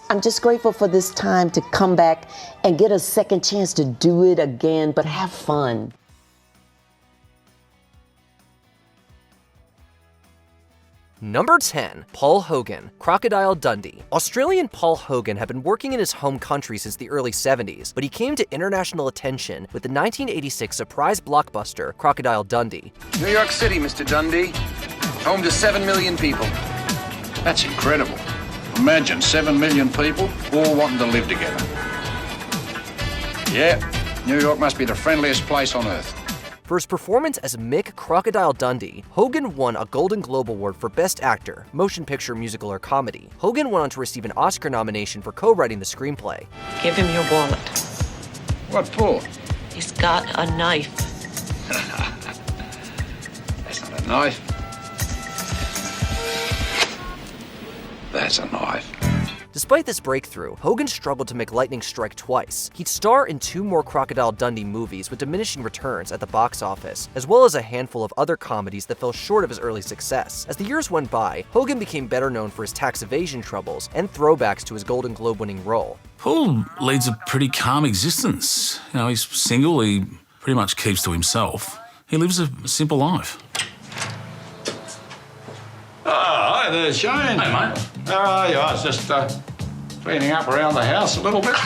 I'm just grateful for this time to come back and get a second chance to do it again, but have fun. Number 10. Paul Hogan, Crocodile Dundee. Australian Paul Hogan had been working in his home country since the early 70s, but he came to international attention with the 1986 surprise blockbuster Crocodile Dundee. New York City, Mr. Dundee. Home to 7 million people. That's incredible. Imagine 7 million people all wanting to live together. Yeah, New York must be the friendliest place on earth. For his performance as Mick Crocodile Dundee, Hogan won a Golden Globe Award for Best Actor, Motion Picture, Musical, or Comedy. Hogan went on to receive an Oscar nomination for co-writing the screenplay. Give him your wallet. What for? He's got a knife. That's not a knife. That's a knife. Despite this breakthrough, Hogan struggled to make lightning strike twice. He'd star in 2 more Crocodile Dundee movies with diminishing returns at the box office, as well as a handful of other comedies that fell short of his early success. As the years went by, Hogan became better known for his tax evasion troubles and throwbacks to his Golden Globe-winning role. Paul leads a pretty calm existence. You know, he's single, he pretty much keeps to himself. He lives a simple life. Oh, hi there, Shane. Hey, mate. How are you? I was just cleaning up around the house a little bit.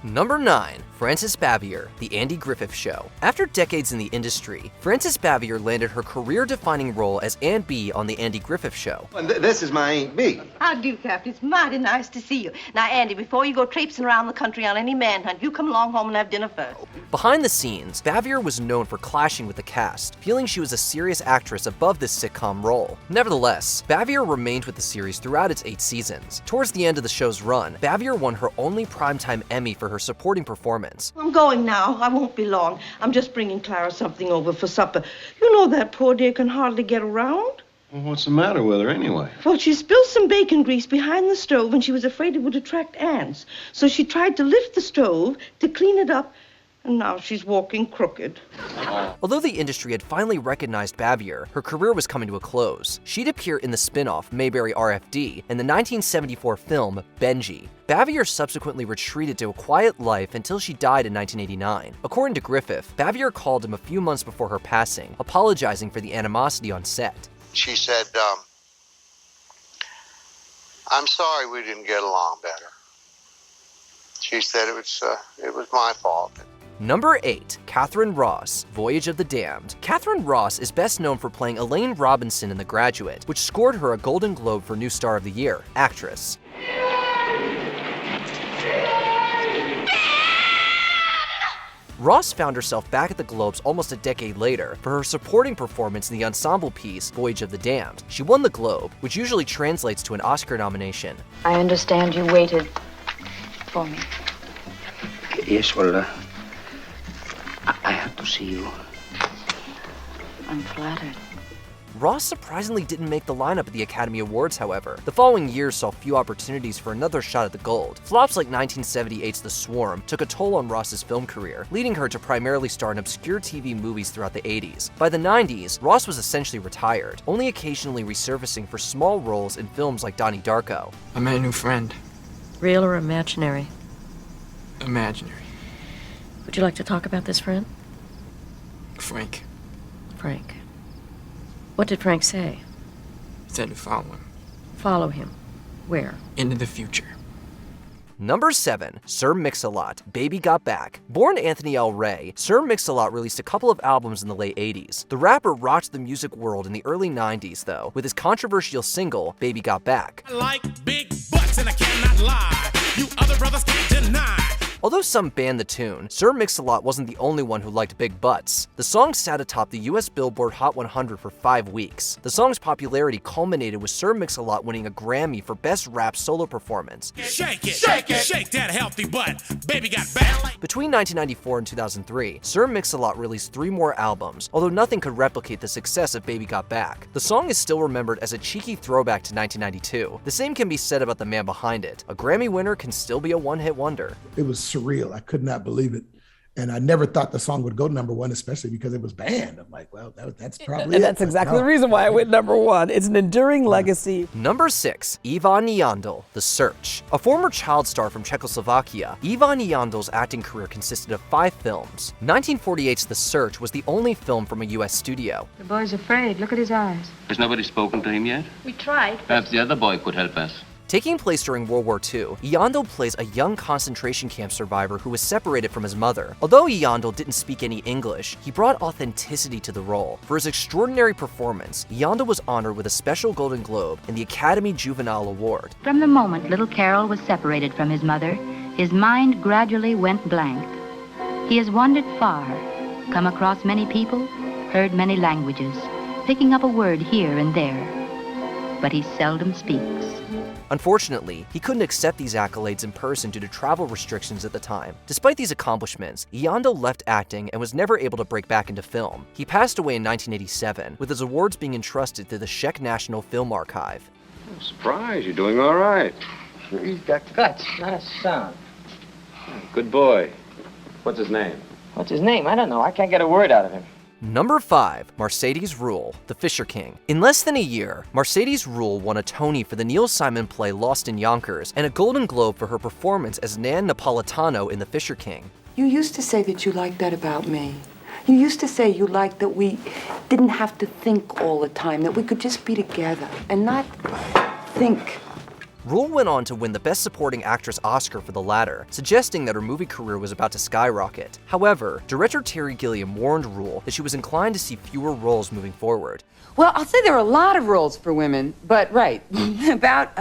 Number 9. Frances Bavier, The Andy Griffith Show. After decades in the industry, Frances Bavier landed her career-defining role as Aunt Bee on The Andy Griffith Show. And this is my Aunt Bee. How do you, Captain? It's mighty nice to see you. Now, Andy, before you go traipsing around the country on any manhunt, you come along home and have dinner first. Behind the scenes, Bavier was known for clashing with the cast, feeling she was a serious actress above this sitcom role. Nevertheless, Bavier remained with the series throughout its 8 seasons. Towards the end of the show's run, Bavier won her only primetime Emmy for her supporting performance. I'm going now. I won't be long. I'm just bringing Clara something over for supper. You know that poor dear can hardly get around. Well, what's the matter with her anyway? Well, she spilled some bacon grease behind the stove and she was afraid it would attract ants. So she tried to lift the stove to clean it up, and now she's walking crooked. Although the industry had finally recognized Bavier, her career was coming to a close. She'd appear in the spin-off Mayberry RFD and the 1974 film Benji. Bavier subsequently retreated to a quiet life until she died in 1989. According to Griffith, Bavier called him a few months before her passing, apologizing for the animosity on set. She said, I'm sorry we didn't get along better. She said it was my fault. Number 8. Catherine Ross, Voyage of the Damned. Catherine Ross is best known for playing Elaine Robinson in The Graduate, which scored her a Golden Globe for New Star of the Year, Actress. Ross found herself back at the Globes almost a decade later for her supporting performance in the ensemble piece Voyage of the Damned. She won the Globe, which usually translates to an Oscar nomination. I understand you waited for me. Yes, well, I had to see you. I'm flattered. Ross surprisingly didn't make the lineup at the Academy Awards, however. The following year saw few opportunities for another shot at the gold. Flops like 1978's The Swarm took a toll on Ross's film career, leading her to primarily star in obscure TV movies throughout the 80s. By the 90s, Ross was essentially retired, only occasionally resurfacing for small roles in films like Donnie Darko. I met a new friend. Real or imaginary? Imaginary. Would you like to talk about this friend? Frank. Frank. What did Frank say? Said to follow him. Follow him. Where? Into the future. Number 7. Sir Mix-a-Lot, Baby Got Back. Born Anthony L. Ray, Sir Mix-a-Lot released a couple of albums in the late 80s. The rapper rocked the music world in the early 90s, though, with his controversial single, Baby Got Back. I like big butts and I cannot lie. You other brothers can't deny. Although some banned the tune, Sir Mix-a-Lot wasn't the only one who liked big butts. The song sat atop the US Billboard Hot 100 for 5 weeks. The song's popularity culminated with Sir Mix-a-Lot winning a Grammy for Best Rap Solo Performance. Shake it, shake it, shake that healthy butt. Baby got back. Between 1994 and 2003, Sir Mix-a-Lot released 3 more albums, although nothing could replicate the success of Baby Got Back. The song is still remembered as a cheeky throwback to 1992. The same can be said about the man behind it. A Grammy winner can still be a one-hit wonder. It was surreal. I could not believe it. And I never thought the song would go #1, especially because it was banned. I'm like, well, that's probably it. That's exactly the reason why it went #1. It's an enduring legacy. Number 6, Ivan Jandl, The Search. A former child star from Czechoslovakia, Ivan Jandl's acting career consisted of 5 films. 1948's The Search was the only film from a U.S. studio. The boy's afraid. Look at his eyes. Has nobody spoken to him yet? We tried. Perhaps the other boy could help us. Taking place during World War II, Jandl plays a young concentration camp survivor who was separated from his mother. Although Jandl didn't speak any English, he brought authenticity to the role. For his extraordinary performance, Jandl was honored with a special Golden Globe and the Academy Juvenile Award. From the moment little Carol was separated from his mother, his mind gradually went blank. He has wandered far, come across many people, heard many languages, picking up a word here and there, but he seldom speaks. Unfortunately, he couldn't accept these accolades in person due to travel restrictions at the time. Despite these accomplishments, Jandl left acting and was never able to break back into film. He passed away in 1987, with his awards being entrusted to the Czech National Film Archive. I'm surprised you're doing all right. He's got guts, not a sound. Good boy. What's his name? What's his name? I don't know. I can't get a word out of him. Number 5, Mercedes Ruehl, The Fisher King. In less than a year, Mercedes Ruehl won a Tony for the Neil Simon play Lost in Yonkers and a Golden Globe for her performance as Nan Napolitano in The Fisher King. You used to say that you liked that about me. You used to say you liked that we didn't have to think all the time, that we could just be together and not think. Ruehl went on to win the Best Supporting Actress Oscar for the latter, suggesting that her movie career was about to skyrocket. However, director Terry Gilliam warned Ruehl that she was inclined to see fewer roles moving forward. Well, I'll say there are a lot of roles for women, but right, about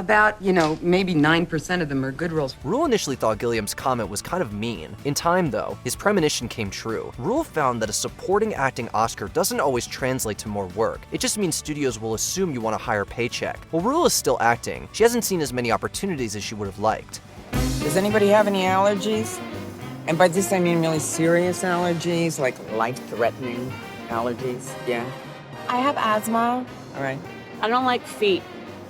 maybe 9% of them are good roles. Ruehl initially thought Gilliam's comment was kind of mean. In time, though, his premonition came true. Ruehl found that a supporting acting Oscar doesn't always translate to more work. It just means studios will assume you want a higher paycheck. While Ruehl is still acting, she hasn't seen as many opportunities as she would have liked. Does anybody have any allergies? And by this I mean really serious allergies, like life-threatening allergies, yeah? I have asthma. All right. I don't like feet.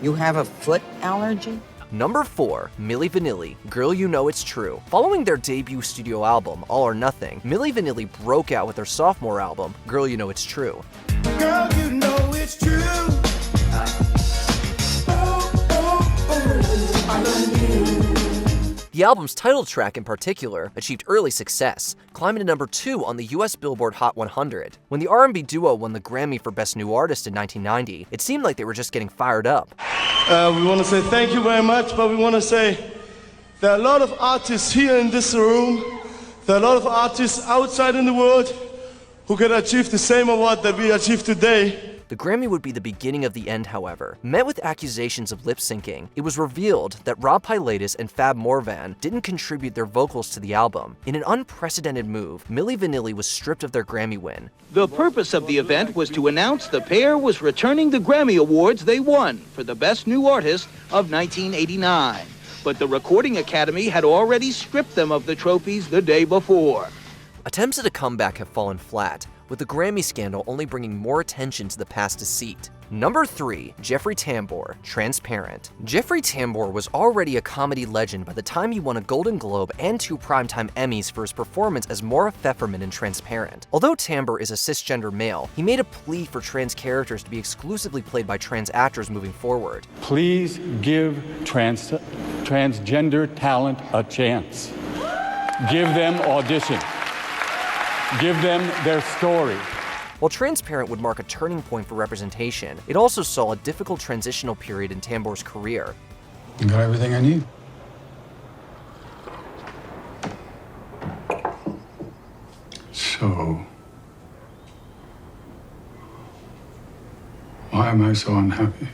You have a foot allergy? Number 4, Milli Vanilli, Girl You Know It's True. Following their debut studio album, All or Nothing, Milli Vanilli broke out with their sophomore album, Girl You Know It's True. Girl, you know it's true. I love you. The album's title track in particular achieved early success, climbing to number 2 on the US Billboard Hot 100. When the R&B duo won the Grammy for Best New Artist in 1990, it seemed like they were just getting fired up. We want to say thank you very much, but we want to say there are a lot of artists here in this room, there are a lot of artists outside in the world who can achieve the same award that we achieved today. The Grammy would be the beginning of the end, however. Met with accusations of lip-syncing, it was revealed that Rob Pilatus and Fab Morvan didn't contribute their vocals to the album. In an unprecedented move, Milli Vanilli was stripped of their Grammy win. The purpose of the event was to announce the pair was returning the Grammy Awards they won for the Best New Artist of 1989. But the Recording Academy had already stripped them of the trophies the day before. Attempts at a comeback have fallen flat, with the Grammy scandal only bringing more attention to the past deceit. Number 3, Jeffrey Tambor, Transparent. Jeffrey Tambor was already a comedy legend by the time he won a Golden Globe and 2 Primetime Emmys for his performance as Maura Pfefferman in Transparent. Although Tambor is a cisgender male, he made a plea for trans characters to be exclusively played by trans actors moving forward. Please give transgender talent a chance. Give them audition. Give them their story. While Transparent would mark a turning point for representation, it also saw a difficult transitional period in Tambor's career. You got everything I need. So, why am I so unhappy?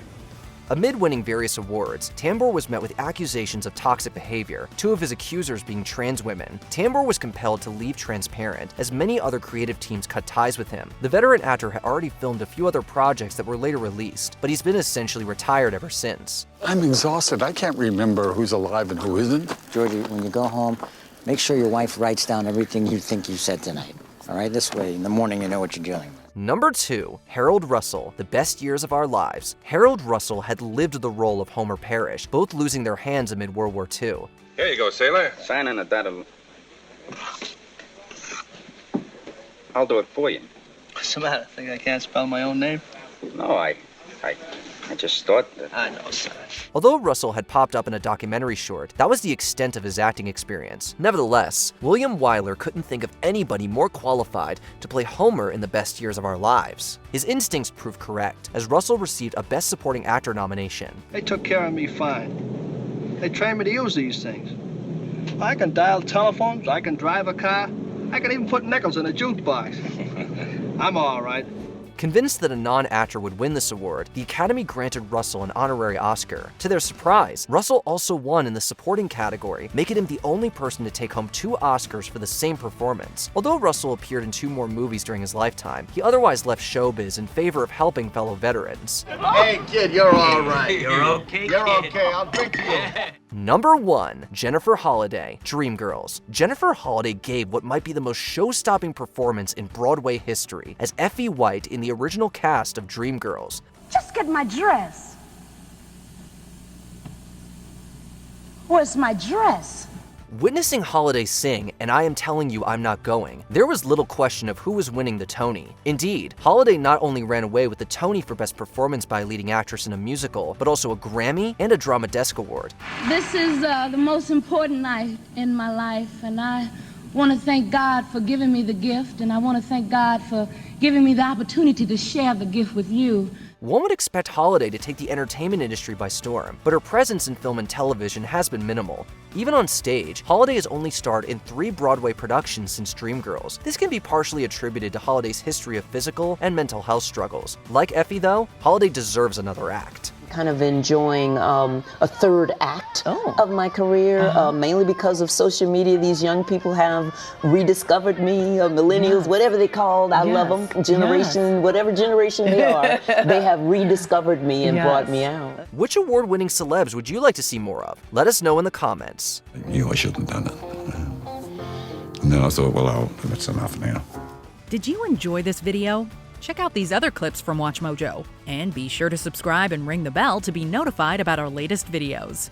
Amid winning various awards, Tambor was met with accusations of toxic behavior, 2 of his accusers being trans women. Tambor was compelled to leave Transparent, as many other creative teams cut ties with him. The veteran actor had already filmed a few other projects that were later released, but he's been essentially retired ever since. I'm exhausted. I can't remember who's alive and who isn't. Georgie, when you go home, make sure your wife writes down everything you think you said tonight. All right? This way, in the morning, you know what you're dealing with. Number 2, Harold Russell, The Best Years of Our Lives. Harold Russell had lived the role of Homer Parrish, both losing their hands amid World War II. Here you go, sailor. Sign on the dot of... I'll do it for you. What's the matter? Think I can't spell my own name? No, I just thought that... I know, son. Although Russell had popped up in a documentary short, that was the extent of his acting experience. Nevertheless, William Wyler couldn't think of anybody more qualified to play Homer in The Best Years of Our Lives. His instincts proved correct, as Russell received a Best Supporting Actor nomination. They took care of me fine. They trained me to use these things. I can dial telephones, I can drive a car, I can even put nickels in a jukebox. I'm all right. Convinced that a non-actor would win this award, the Academy granted Russell an honorary Oscar. To their surprise, Russell also won in the supporting category, making him the only person to take home 2 Oscars for the same performance. Although Russell appeared in 2 more movies during his lifetime, he otherwise left showbiz in favor of helping fellow veterans. Hey, kid, you're all right. You're okay, You're okay. I'll drink to you. Number 1. Jennifer Holliday, Dreamgirls. Jennifer Holliday gave what might be the most show-stopping performance in Broadway history as Effie White in the original cast of Dreamgirls. Just get my dress. Where's my dress? Witnessing Holliday sing And I Am Telling You I'm Not Going, there was little question of who was winning the Tony. Indeed, Holliday not only ran away with the Tony for Best Performance by a Leading Actress in a Musical, but also a Grammy and a Drama Desk Award. This is the most important night in my life, and I want to thank God for giving me the gift, and I want to thank God for giving me the opportunity to share the gift with you. One would expect Holliday to take the entertainment industry by storm, but her presence in film and television has been minimal. Even on stage, Holliday has only starred in 3 Broadway productions since Dreamgirls. This can be partially attributed to Holliday's history of physical and mental health struggles. Like Effie though, Holliday deserves another act. Kind of enjoying a third act of my career, mainly because of social media. These young people have rediscovered me, millennials, whatever they called, I love them, generation, whatever generation they are, they have rediscovered me and brought me out. Which award-winning celebs would you like to see more of? Let us know in the comments. You know, I shouldn't have done it. And then I thought, well, that's enough now. Did you enjoy this video? Check out these other clips from WatchMojo, and be sure to subscribe and ring the bell to be notified about our latest videos.